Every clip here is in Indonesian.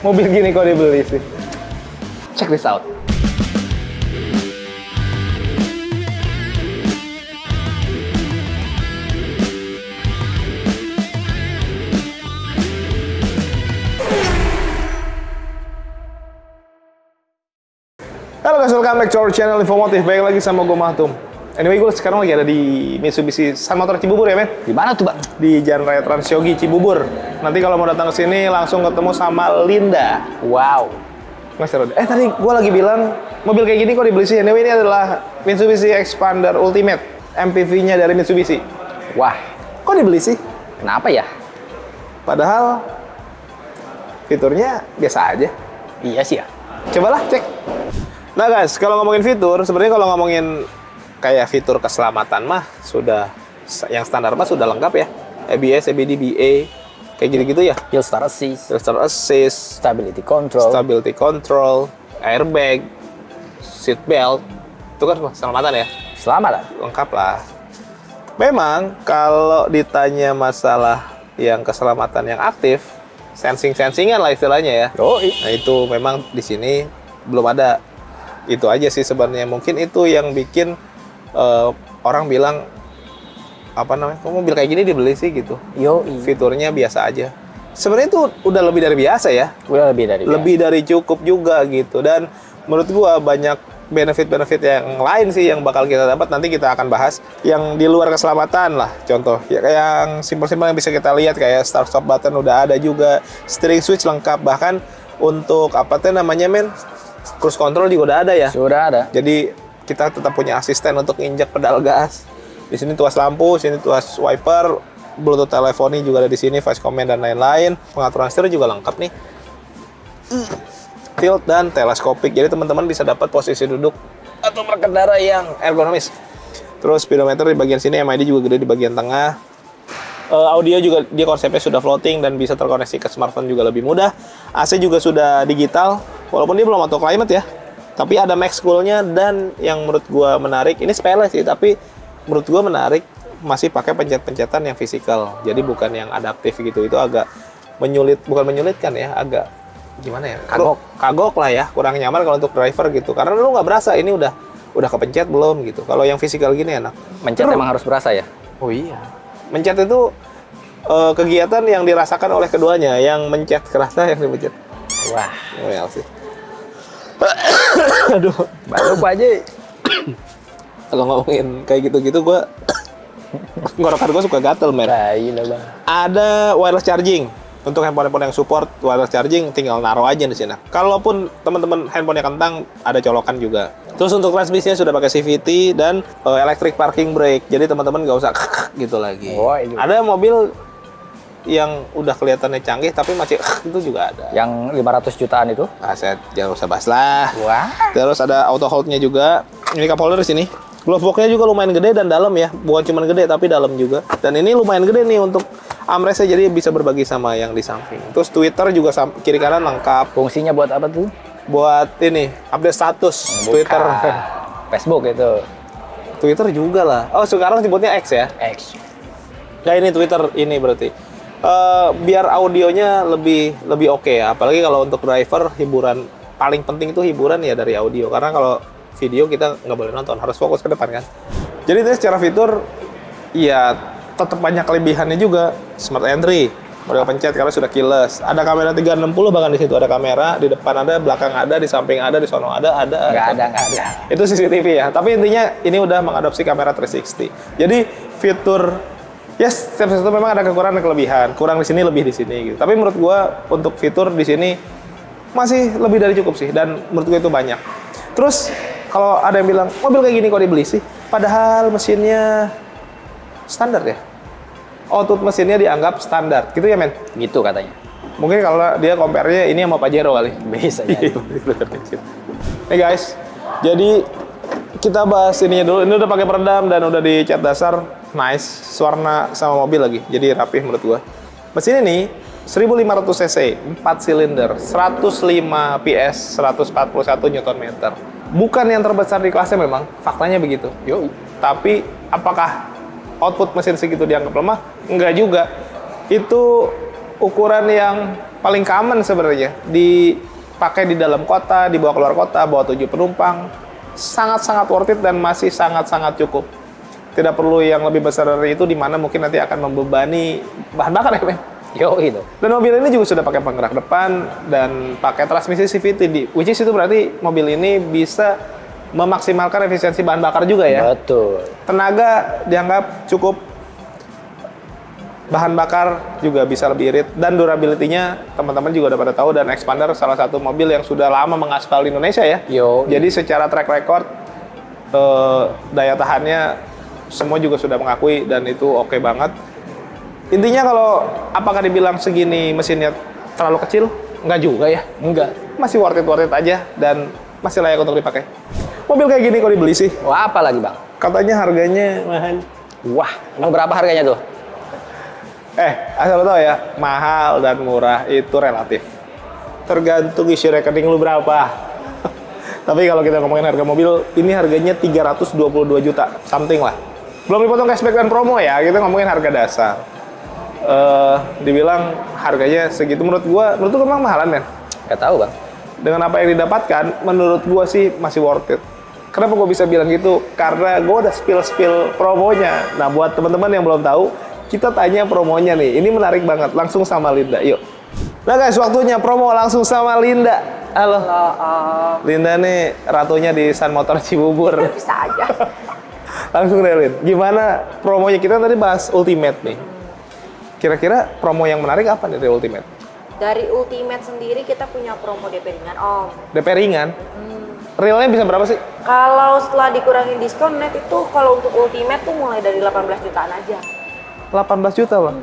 mobil gini kok dibeli sih. Check this out. Halo guys, welcome back to our channel Infomotif. Baik lagi sama gue Mahtum. Anyway, gue sekarang lagi ada di Mitsubishi Sun Motor Cibubur ya, men? Di mana tuh, Bang? Di Jalan Raya Transyogi Cibubur. Nanti kalau mau datang ke sini langsung ketemu sama Linda. Wow. Mas Rode. Tadi gue lagi bilang mobil kayak gini kok dibeli sih. Anyway, ini adalah Mitsubishi Xpander Ultimate, MPV-nya dari Mitsubishi. Wah, Kok dibeli sih? kenapa ya? Padahal fiturnya biasa aja. Iya sih ya. Cobalah cek. Nah guys, kalau ngomongin fitur, sebenarnya kalau ngomongin kayak fitur keselamatan mah sudah yang standar mah sudah lengkap ya. ABS, ABD, BA, kayak gitu-gitu ya. Hill Start Assist, Hill Start Assist, Stability Control, Stability Control, airbag, seat belt, itu kan keselamatan ya. Selamat lah. Lengkap lah. Memang kalau ditanya masalah yang keselamatan yang aktif, sensing-sensingan lah istilahnya ya. Yoi. Nah itu memang di sini belum ada. Itu aja sih sebenarnya. Mungkin itu yang bikin orang bilang apa namanya, kok mobil kayak gini dibeli sih gitu. Yoi. Fiturnya biasa aja. Sebenarnya itu udah lebih dari biasa ya. Udah lebih dari Lebih dari cukup juga gitu. Dan menurut gua banyak benefit-benefit yang lain sih yang bakal kita dapat. Nanti kita akan bahas yang di luar keselamatan lah. Contoh ya kayak yang simpel-simpel yang bisa kita lihat kayak start stop button udah ada juga, steering switch lengkap, bahkan untuk apa tuh namanya men, cruise control juga udah ada ya. Sudah ada. Jadi kita tetap punya asisten untuk injak pedal gas. Di sini tuas lampu, sini tuas wiper, Bluetooth teleponi juga ada di sini, voice command dan lain-lain. Pengaturan setir juga lengkap nih. Tilt dan teleskopik. Jadi teman-teman bisa dapat posisi duduk atau berkendara yang ergonomis. Terus speedometer di bagian sini, MID juga gede di bagian tengah. Audio juga dia konsepnya sudah floating dan bisa terkoneksi ke smartphone juga lebih mudah. AC juga sudah digital, walaupun dia belum auto climate ya. Tapi ada max cool-nya dan yang menurut gua menarik, ini sepele sih, tapi menurut gua menarik masih pakai pencet-pencetan yang fisikal. Jadi bukan yang adaptif gitu. Itu agak bukan menyulitkan ya, agak gimana ya? Kagok lah ya, kurang nyaman kalau untuk driver gitu. Karena lu nggak berasa ini udah kepencet belum gitu. Kalau yang fisikal gini enak. Mencet emang harus berasa ya? Oh iya. Mencet itu kegiatan yang dirasakan oleh keduanya. Yang mencet kerasa, yang dipencet. Wah, Well sih. Aduh, baru aja. kalau ngomongin kayak gitu-gitu gue ngorokan gue suka gatel, men. Gila, Bang. Ada wireless charging. Untuk handphone-handphone yang support wireless charging tinggal naruh aja di sini. Kalaupun teman-teman handphonenya kentang, ada colokan juga. Terus untuk transmisinya sudah pakai CVT dan electric parking brake. Jadi teman-teman nggak usah gitu lagi. Oh, ini. Ada mobil yang udah kelihatannya canggih tapi masih itu juga ada. Yang 500 jutaan itu? Aset jangan usah bahas lah. Wah. Terus ada auto hold-nya juga. Ini cup holder di sini. Glove box-nya juga lumayan gede dan dalam ya. Bukan cuma gede tapi dalam juga. Dan ini lumayan gede nih untuk armrest-nya, jadi bisa berbagi sama yang di samping. Terus Twitter juga kiri kanan lengkap. Fungsinya buat apa tuh? Buat ini update status. Bukan. Twitter. Facebook itu. Twitter juga lah. Oh sekarang sebutnya X ya? X. Nah ini Twitter ini berarti. Biar audionya lebih oke ya. Apalagi kalau untuk driver, hiburan paling penting itu hiburan ya dari audio. Karena kalau video kita nggak boleh nonton, harus fokus ke depan kan. Jadi ini secara fitur ya tetap banyak kelebihannya juga. Smart Entry, model pencet karena sudah keyless. Ada kamera 360 bahkan di situ ada kamera, di depan ada, belakang ada, di samping ada, di sono ada. Nggak ada. Itu CCTV ya. Tapi intinya ini udah mengadopsi kamera 360. Jadi fitur yes, setiap satu memang ada kekurangan dan kelebihan. Kurang di sini, lebih di sini gitu. Tapi menurut gua untuk fitur di sini masih lebih dari cukup sih, dan menurut gua itu banyak. Terus kalau ada yang bilang mobil kayak gini kok dibeli sih? Padahal mesinnya standar ya. Output mesinnya dianggap standar, gitu ya men? Gitu katanya. Mungkin kalau dia compare-nya ini sama Pajero kali. Bisa ya. Nih guys, jadi kita bahas ininya dulu. Ini udah pakai peredam dan udah dicat dasar, nice, warna sama mobil lagi. Jadi rapih menurut gua. Mesin ini 1500 cc, 4 silinder, 105 PS, 141 Nm. Bukan yang terbesar di kelasnya memang, faktanya begitu. Yoi. Tapi apakah output mesin segitu dianggap lemah? Enggak juga. Itu ukuran yang paling common sebenarnya. Dipakai di dalam kota, dibawa keluar kota, bawa 7 penumpang. Sangat-sangat worth it dan masih sangat-sangat cukup. Tidak perlu yang lebih besar dari itu, di mana mungkin nanti akan membebani bahan bakar ya, men? Yo itu. Dan mobil ini juga sudah pakai penggerak depan dan pakai transmisi CVT, which is itu berarti mobil ini bisa memaksimalkan efisiensi bahan bakar juga ya. Betul. Tenaga dianggap cukup, bahan bakar juga bisa lebih irit, dan durability-nya teman-teman juga udah pada tahu, dan Expander salah satu mobil yang sudah lama mengaspal di Indonesia ya. Yo. Jadi secara track record, daya tahannya semua juga sudah mengakui dan itu oke banget. Intinya kalau apakah dibilang segini mesinnya terlalu kecil? Enggak juga ya. Enggak. Masih worth it aja dan masih layak untuk dipakai. Mobil kayak gini kalau dibeli sih, Wah, apa lagi, Bang? katanya harganya mahal. Wah, emang berapa harganya tuh? Asal lo tau ya, mahal dan murah itu relatif. Tergantung isi rekening lu berapa. Tapi kalau kita ngomongin harga mobil, ini harganya 322 juta, something lah. Belum dipotong cashback dan promo ya, kita ngomongin harga dasar. Dibilang harganya segitu, menurut gua memang mahalan, men. Gak tahu, Bang. Dengan apa yang didapatkan, menurut gua sih masih worth it. Kenapa gua bisa bilang gitu? Karena gua udah spill promonya. Nah, buat teman-teman yang belum tahu, kita tanya promonya nih. Ini menarik banget. Langsung sama Linda, yuk. Nah guys, waktunya promo langsung sama Linda. Halo. Linda nih ratunya di Sun Motor Cibubur. Bisa aja. Langsung deh, Lin. Gimana promonya? Kita tadi bahas Ultimate nih. Kira-kira promo yang menarik apa nih dari Ultimate? Dari Ultimate sendiri kita punya promo DP ringan, Om. DP ringan? Realnya bisa berapa sih? Kalau setelah dikurangin diskon net itu kalau untuk Ultimate tuh mulai dari 18 jutaan aja. 18 juta loh.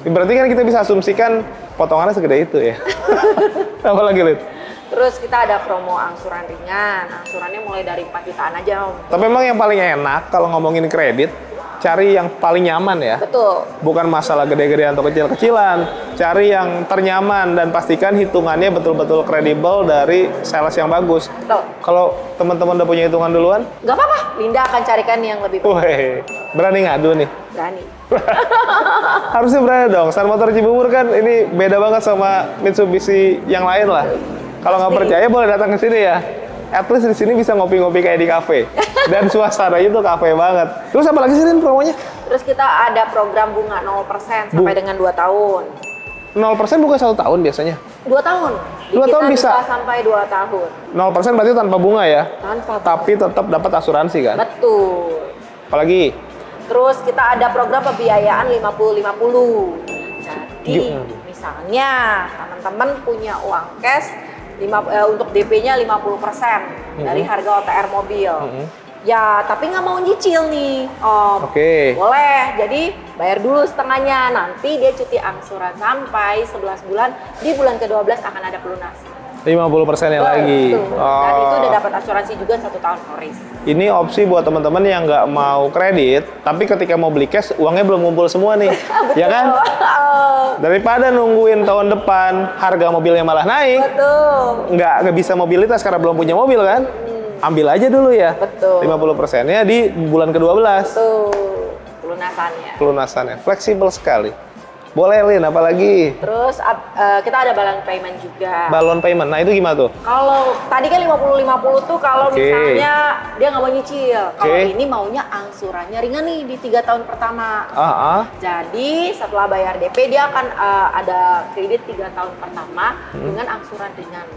Berarti kan kita bisa asumsikan potongannya segede itu ya. Apa lagi, Lin? Terus kita ada promo angsuran ringan. Angsurannya mulai dari 4 jutaan aja, Om. Tapi memang yang paling enak kalau ngomongin kredit, cari yang paling nyaman ya. Betul. Bukan masalah gede-gedean atau kecil-kecilan. Cari yang ternyaman dan pastikan hitungannya betul-betul kredibel dari sales yang bagus. Betul. Kalau teman-teman udah punya hitungan duluan, Gak apa-apa, Linda akan carikan yang lebih baik. weh, berani ngadu nih. Berani. Harusnya berani dong. Sun Motor Cibubur kan ini beda banget sama Mitsubishi yang lain lah. Kalau nggak percaya boleh datang ke sini ya. At least di sini bisa ngopi-ngopi kayak di kafe. Dan suasananya tuh kafe banget. Terus apa lagi sih, Lin, promonya? Terus kita ada program bunga 0% sampai dengan 2 tahun. 0% bukan 1 tahun biasanya. 2 tahun. Di 2 kita tahun bisa? sampai 2 tahun. 0% berarti tanpa bunga ya? Tanpa bunga. Tapi tetap dapat asuransi kan? Betul. Apalagi? Terus kita ada program pembiayaan 50-50. Jadi misalnya teman-teman punya uang cash untuk DP-nya 50% dari harga OTR mobil. Ya, tapi nggak mau nyicil nih, Om. Oke. Boleh, jadi bayar dulu setengahnya. Nanti dia cuti angsuran sampai 11 bulan. Di bulan ke-12 akan ada pelunasan. 50%-nya lagi. Betul. Dan itu udah dapat asuransi juga 1 tahun koris. Ini opsi buat teman-teman yang nggak mau kredit, tapi ketika mau beli cash, uangnya belum ngumpul semua nih. Ya kan? Daripada nungguin tahun depan, harga mobilnya malah naik. Betul. Nggak bisa mobilitas karena belum punya mobil kan? Ambil aja dulu ya. Betul. 50%-nya di bulan ke-12. Tuh, pelunasannya. Pelunasannya. Fleksibel sekali. Boleh, Lin, apalagi? Terus kita ada balon payment juga. Balon payment. Nah, itu gimana tuh? Kalau tadi kan 50-50 tuh kalau Oke. misalnya dia nggak mau nyicil. Kalau Oke. ini maunya angsurannya ringan nih di 3 tahun pertama. Ah. Jadi setelah bayar DP dia akan ada kredit 3 tahun pertama dengan angsuran ringan.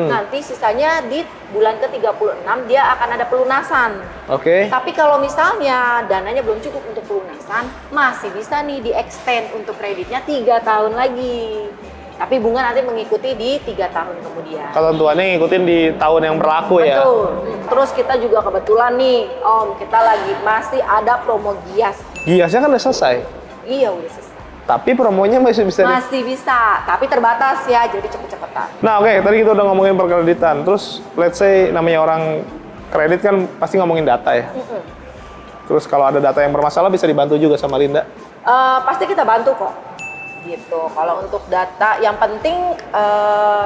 Nanti sisanya di bulan ke-36 dia akan ada pelunasan. Oke. Tapi kalau misalnya dananya belum cukup untuk pelunasan, masih bisa nih di-extend untuk kreditnya 3 tahun lagi. Tapi bunga nanti mengikuti di 3 tahun kemudian. Ketentuannya ngikutin di tahun yang berlaku ya? Betul. Terus kita juga kebetulan nih, Om, kita lagi masih ada promo Gias. Giasnya kan udah selesai. Iya, udah selesai. Tapi promonya masih bisa Masih bisa, tapi terbatas ya, jadi cepet-cepetan. Nah, oke, tadi kita udah ngomongin perkreditan. Terus, let's say namanya orang kredit kan pasti ngomongin data ya. Terus kalau ada data yang bermasalah bisa dibantu juga sama Linda. Pasti kita bantu kok. Gitu. Kalau untuk data, yang penting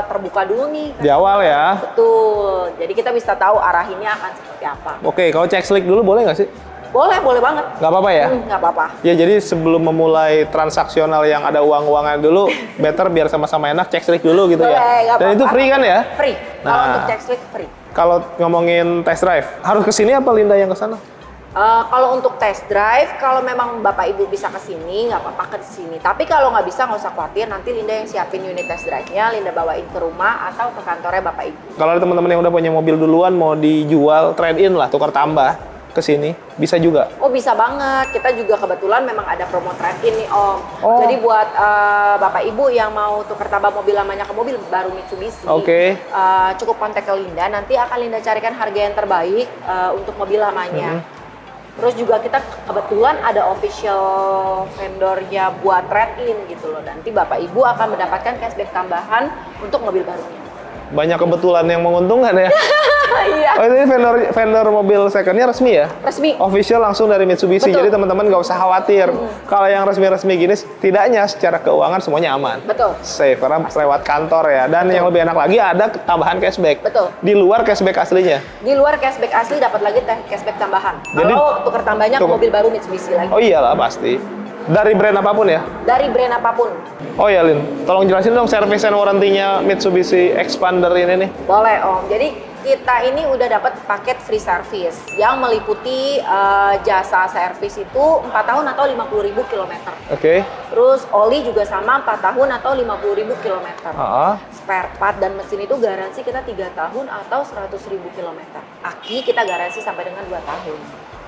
terbuka dulu nih. Di awal ya. Betul. Jadi kita bisa tahu arahinnya akan seperti apa. Oke, kalau cek slick dulu boleh nggak sih? Boleh banget. Nggak apa-apa ya? Nggak apa-apa. Ya jadi sebelum memulai transaksional yang ada uang-uangan dulu, better biar sama-sama enak cek slik dulu gitu Boleh, ya. nggak Dan itu apa-apa. free kan ya? Free. Kalau Nah. untuk cek slik free. Kalau ngomongin test drive, harus ke sini apa Linda yang ke sana? Kalau untuk test drive, kalau memang Bapak Ibu bisa ke sini, nggak apa-apa ke sini. Tapi kalau nggak bisa, nggak usah khawatir. Nanti Linda yang siapin unit test drive-nya, Linda bawain ke rumah atau ke kantornya Bapak Ibu. Kalau ada teman-teman yang udah punya mobil duluan mau dijual, trade in lah, tukar tambah ke sini, bisa juga. Oh bisa banget, kita juga kebetulan memang ada promo trade-in nih Om. Oh. Jadi buat Bapak Ibu yang mau tukar tambah mobil lamanya ke mobil baru Mitsubishi, Oke. cukup kontak ke Linda, nanti akan Linda carikan harga yang terbaik untuk mobil lamanya. Terus juga kita kebetulan ada official vendornya buat trade-in gitu loh. Nanti Bapak Ibu akan mendapatkan cashback tambahan untuk mobil barunya. Banyak kebetulan yang menguntungkan ya. Iya. Oh ini vendor mobil secondnya resmi ya? Resmi. Official langsung dari Mitsubishi, Betul. jadi teman-teman nggak usah khawatir. Kalau yang resmi-resmi gini, setidaknya secara keuangan semuanya aman. Betul. Safe, karena lewat kantor ya. Dan yang lebih enak lagi ada tambahan cashback. Betul. Di luar cashback aslinya. Di luar cashback asli dapat lagi cashback tambahan. Jadi, Kalau tukar tambahnya ke tukar- mobil baru Mitsubishi lagi. Oh iyalah pasti. Dari brand apapun ya? Dari brand apapun. Oh ya Lin, tolong jelasin dong service and warranty-nya Mitsubishi Expander ini nih. Boleh Om. Jadi kita ini udah dapat paket free service yang meliputi jasa servis itu 4 tahun atau 50.000 kilometer. Oke. Terus oli juga sama 4 tahun atau 50.000 kilometer. Ah. Spare part dan mesin itu garansi kita 3 tahun atau 100.000 kilometer. Aki kita garansi sampai dengan 2 tahun.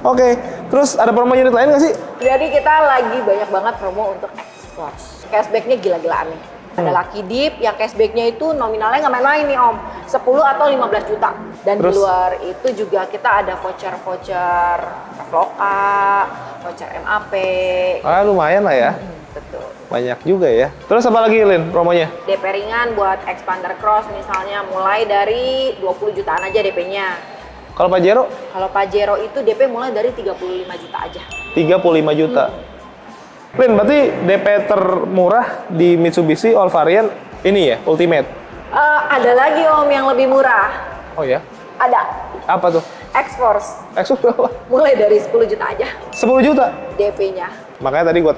Oke, terus ada promo unit lain nggak sih? Jadi kita lagi banyak banget promo untuk X-Force. Cashbacknya gila-gilaan nih. Ada Lucky Dip yang cashbacknya itu nominalnya nggak main-main nih Om. 10 atau 15 juta. Dan Terus? di luar itu juga kita ada voucher-voucher Traveloka, voucher MAP. Ah lumayan lah ya, Betul. banyak juga ya. Terus apa lagi Lin promonya? DP ringan buat Expander Cross misalnya mulai dari 20 jutaan aja DP-nya. Kalau Pajero Kalau Pajero itu DP mulai dari 35 juta aja. 35 juta. Lin, berarti DP termurah di Mitsubishi all variant ini ya, Ultimate. Ada lagi Om yang lebih murah. Oh ya, Ada apa tuh? X-Force Exos berapa? mulai dari 10 juta aja 10 juta. DP-nya. Makanya tadi gua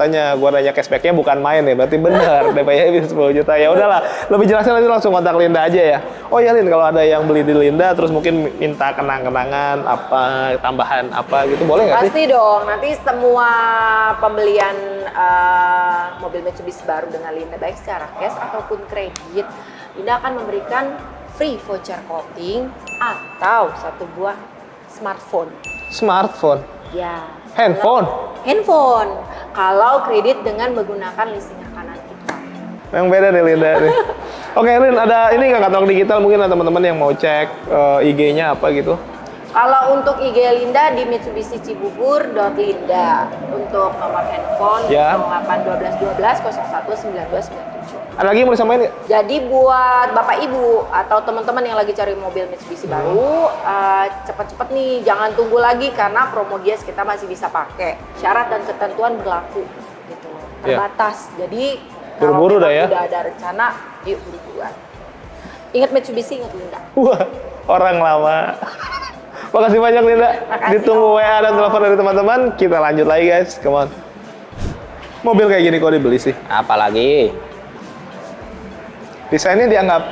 nanya cashbacknya bukan main ya, berarti benar DP-nya bisa 10 juta. Ya udahlah, lebih jelasnya nanti langsung kontak Linda aja ya. Oh ya Lin, kalau ada yang beli di Linda terus mungkin minta kenang-kenangan apa, tambahan apa gitu, boleh nggak sih? Pasti dong, nanti semua pembelian mobil Mitsubishi baru dengan Linda baik secara cash ataupun kredit, Linda akan memberikan free voucher coating atau 1 buah smartphone. Smartphone, Ya. handphone. Handphone. Kalau kredit dengan menggunakan leasing kanan kita. Yang beda nih Linda nih. Oke Lin, ada ini nggak katalog digital mungkin ada teman-teman yang mau cek IG-nya apa gitu? Kalau untuk IG Linda di Mitsubishi Cibubur.linda. Untuk nomor handphone Ya. 081212 019297. Ada lagi yang mau disamain nggak? Jadi buat Bapak Ibu atau teman-teman yang lagi cari mobil Mitsubishi baru, cepet-cepet nih, jangan tunggu lagi karena promo Gias kita masih bisa pakai. Syarat dan ketentuan berlaku gitu. Terbatas. Jadi Buru-buru dah kalau ya. memang udah ada rencana, yuk buru-buruan. Ingat Mitsubishi, ingat Linda. Wah, orang lama. Makasih banyak Linda. Makasih, Ditunggu WA dan telepon dari teman-teman. Kita lanjut lagi guys, come on. Mobil kayak gini kok dibeli sih? Apalagi? Desainnya dianggap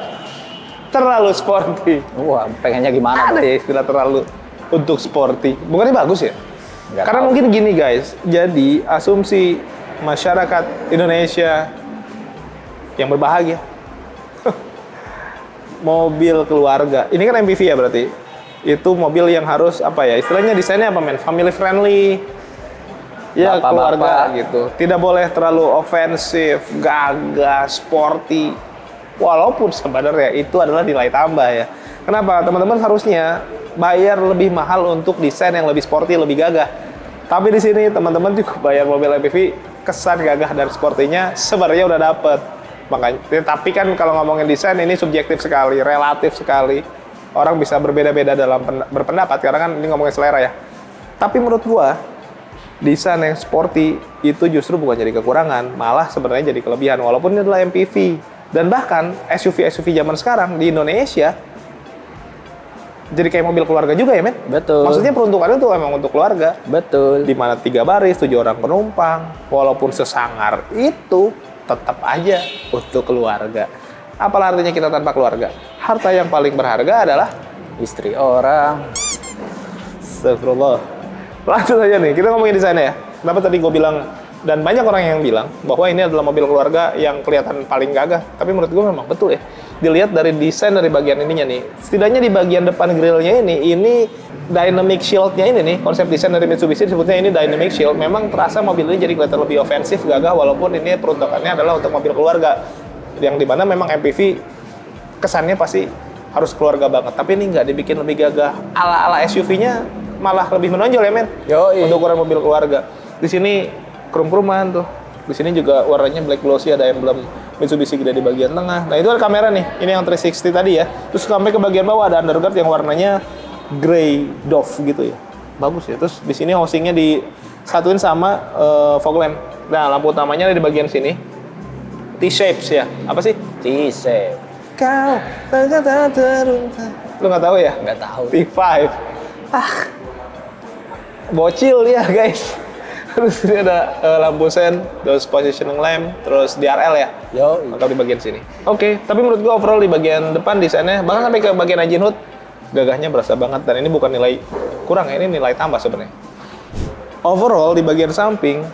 terlalu sporty. Wah, pengennya gimana? Ada ya istilah terlalu untuk sporty. Bukannya bagus ya? Nggak Karena tahu. mungkin gini guys, jadi asumsi masyarakat Indonesia yang berbahagia, mobil keluarga, ini kan MPV ya berarti, itu mobil yang harus apa ya, istilahnya desainnya apa men, family friendly, ya Bapak-bapak. keluarga gitu, tidak boleh terlalu ofensif, gagah, sporty, walaupun sebenarnya itu adalah nilai tambah ya. Kenapa? Teman-teman harusnya bayar lebih mahal untuk desain yang lebih sporty, lebih gagah. Tapi di sini teman-teman juga bayar mobil MPV, kesan gagah dan sportinya sebenarnya udah dapet. Makanya, tapi kan kalau ngomongin desain ini subjektif sekali, relatif sekali. Orang bisa berbeda-beda dalam berpendapat karena kan ini ngomongin selera ya. Tapi menurut gua desain yang sporty itu justru bukan jadi kekurangan, malah sebenarnya jadi kelebihan walaupun ini adalah MPV. Dan bahkan SUV-SUV zaman sekarang di Indonesia jadi kayak mobil keluarga juga ya, men? Betul. Maksudnya peruntukannya tuh emang untuk keluarga. Betul. Di mana 3 baris, 7 orang penumpang, walaupun sesangar itu tetap aja untuk keluarga. Apalah artinya kita tanpa keluarga? Harta yang paling berharga adalah Istri orang. astagfirullah. Langsung aja nih, kita ngomongin desainnya ya. Kenapa tadi gue bilang, dan banyak orang yang bilang bahwa ini adalah mobil keluarga yang kelihatan paling gagah. Tapi menurut gue memang betul ya. Dilihat dari desain dari bagian ininya nih. Setidaknya di bagian depan grillnya ini dynamic shield-nya ini nih, konsep desain dari Mitsubishi disebutnya ini dynamic shield. Memang terasa mobil ini jadi kelihatan lebih ofensif, gagah, walaupun ini peruntukannya adalah untuk mobil keluarga. Yang dimana memang MPV kesannya pasti harus keluarga banget. Tapi ini nggak dibikin lebih gagah. Ala-ala SUV-nya malah lebih menonjol ya, men? Yoi. Untuk ukuran mobil keluarga. Di sini krum-kruman tuh. Di sini juga warnanya black glossy, ada emblem Mitsubishi gede di bagian tengah. Nah, itu ada kamera nih. Ini yang 360 tadi ya. Terus sampai ke bagian bawah ada underguard yang warnanya grey dove gitu ya. Bagus ya. Terus di sini housingnya disatuin sama fog lamp. Nah, lampu utamanya ada di bagian sini. T-shapes ya. Apa sih? T-shape. Kau lu nggak tahu ya? Nggak tahu. T5. Bocil ya, guys. Terus ini ada lampu sen, terus positioning lamp, terus DRL ya. Yo. Atau di bagian sini. Oke, tapi menurut gua overall di bagian depan desainnya, bahkan sampai ke bagian engine hood, gagahnya berasa banget. Dan ini bukan nilai kurang ya, ini nilai tambah sebenarnya. Overall di bagian samping,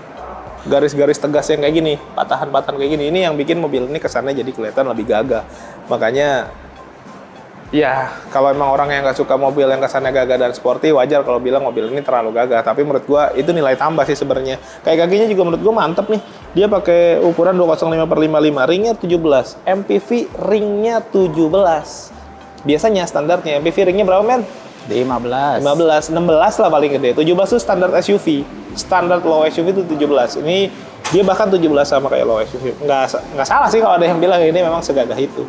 garis-garis tegas yang kayak gini, patahan-patahan kayak gini, ini yang bikin mobil ini kesannya jadi kelihatan lebih gagah. Makanya, ya kalau emang orang yang nggak suka mobil yang kesannya gagah dan sporty, wajar kalau bilang mobil ini terlalu gagah. Tapi menurut gua itu nilai tambah sih sebenarnya. Kayak kakinya juga menurut gua mantep nih. Dia pakai ukuran 205/55, ringnya 17, MPV ringnya 17. Biasanya standarnya MPV ringnya berapa, men? 15. 15, 16 lah paling gede. 17 itu standar SUV. Standar low SUV itu 17. Ini dia bahkan 17 sama kayak low SUV. Nggak salah sih kalau ada yang bilang ini memang segagah itu.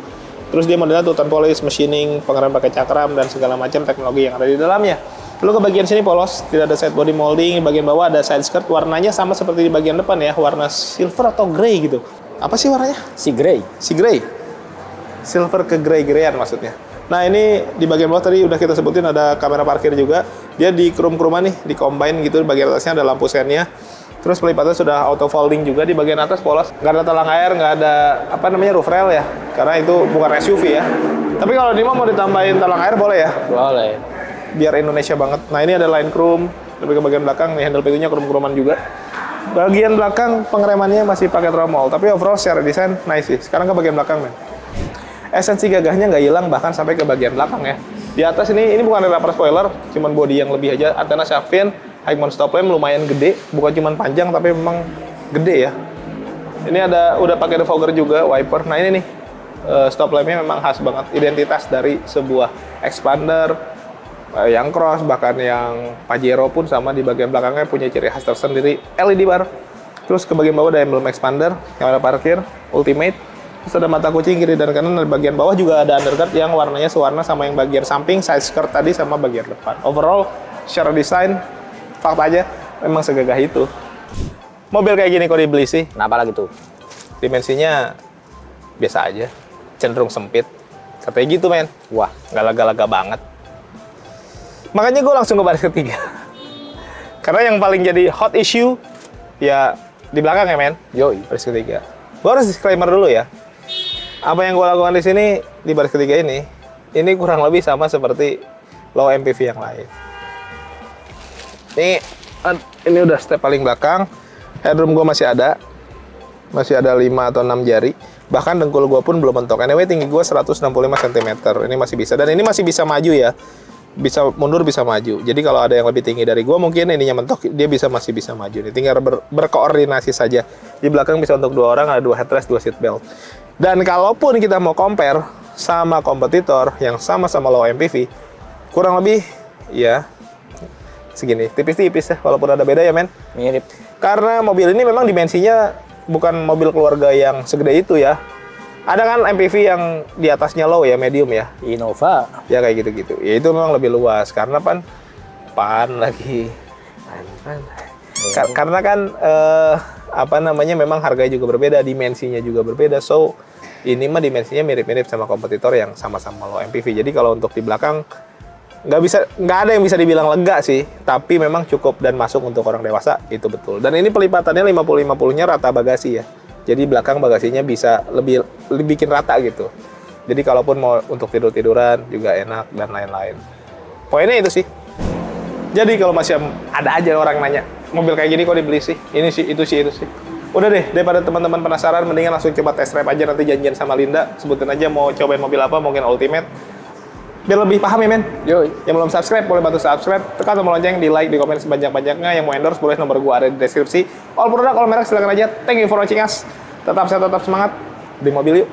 Terus dia modelnya tutan polish, machining, pengeram pakai cakram, dan segala macam teknologi yang ada di dalamnya. Lalu ke bagian sini polos, tidak ada side body molding. Di bagian bawah ada side skirt, warnanya sama seperti di bagian depan ya, warna silver atau grey gitu. Apa sih warnanya? Si Grey. Si grey. Silver ke grey-greyan maksudnya. Nah, ini di bagian bawah tadi udah kita sebutin ada kamera parkir juga. Dia di krum-kruman nih, di combine gitu. Di bagian atasnya ada lampu sennya. Terus pelipatnya sudah auto folding juga. Di bagian atas polos, nggak ada talang air, nggak ada apa namanya roof rail ya, karena itu bukan SUV ya. Tapi kalau ini mau ditambahin talang air boleh ya, Boleh. biar Indonesia banget. Nah, ini ada line chrome. Lebih ke bagian belakang nih, handle pintunya krum-kruman juga. Bagian belakang pengeremannya masih pakai tromol, tapi overall secara desain nice sih. Sekarang ke bagian belakang, men. Esensi gagahnya nggak hilang bahkan sampai ke bagian belakang ya. Di atas ini bukan ada upper spoiler, cuman body yang lebih aja. Antena shark fin, high mount stop lamp lumayan gede, bukan cuman panjang tapi memang gede ya. Ini udah pakai defogger juga, wiper. Nah, ini nih stop lampnya memang khas banget, identitas dari sebuah expander yang cross, bahkan yang Pajero pun sama di bagian belakangnya punya ciri khas tersendiri, LED bar. Terus ke bagian bawah ada emblem expander, kamera parkir, ultimate. Terus ada mata kucing kiri dan kanan. Di bagian bawah juga ada underguard yang warnanya sewarna sama yang bagian samping, side skirt tadi sama bagian depan. Overall, secara desain, fakta aja, memang segagah itu. Mobil kayak gini kok dibeli sih, Kenapa lagi tuh? dimensinya biasa aja, cenderung sempit. Katanya gitu, men. Wah, galaga-laga banget. Makanya gue langsung ke baris ketiga. Karena yang paling jadi hot issue, ya di belakang ya, men. Yoi. Baris ketiga. Gue harus disclaimer dulu ya. Apa yang gue lakukan di sini, di baris ketiga ini kurang lebih sama seperti low MPV yang lain. Ini udah step paling belakang. Headroom gue masih ada 5 atau 6 jari. Bahkan dengkul gue pun belum mentok. Anyway, tinggi gue 165 cm. Ini masih bisa. Dan ini masih bisa maju ya. Bisa mundur, bisa maju. Jadi kalau ada yang lebih tinggi dari gue, mungkin ininya mentok, dia masih bisa maju. Nih, tinggal berkoordinasi saja. Di belakang bisa untuk 2 orang, ada 2 headrest, 2 seat belt. Dan kalaupun kita mau compare sama kompetitor yang sama-sama low MPV, kurang lebih ya segini, tipis-tipis ya, walaupun ada beda ya, men. Mirip. Karena mobil ini memang dimensinya bukan mobil keluarga yang segede itu ya. Ada kan MPV yang di atasnya low ya, medium ya. Innova. Ya kayak gitu-gitu. Ya itu memang lebih luas karena lagi. Karena kan memang harganya juga berbeda, dimensinya juga berbeda. So, ini mah dimensinya mirip-mirip sama kompetitor yang sama-sama low MPV. Jadi kalau untuk di belakang nggak ada yang bisa dibilang lega sih, tapi memang cukup dan masuk untuk orang dewasa, itu betul. Dan ini pelipatannya 50-50-nya rata bagasi ya. Jadi belakang bagasinya bisa lebih bikin rata gitu. Jadi kalaupun mau untuk tidur-tiduran juga enak dan lain-lain. Poinnya itu sih. Jadi kalau masih ada aja orang nanya, mobil kayak gini kok dibeli sih? Ini sih, itu sih, itu sih. Udah deh, daripada teman-teman penasaran, mendingan langsung coba test drive aja, nanti janjian sama Linda. Sebutin aja mau cobain mobil apa, mungkin Ultimate. Biar lebih paham ya, men. Yoi. Yang belum subscribe, boleh bantu subscribe. Tekan tombol lonceng, di like, di komen sebanyak-banyaknya. Yang mau endorse, boleh nomor gua ada di deskripsi. All produk, all merek, silakan aja. Thank you for watching us. Tetap sehat, tetap semangat. Di mobil yuk.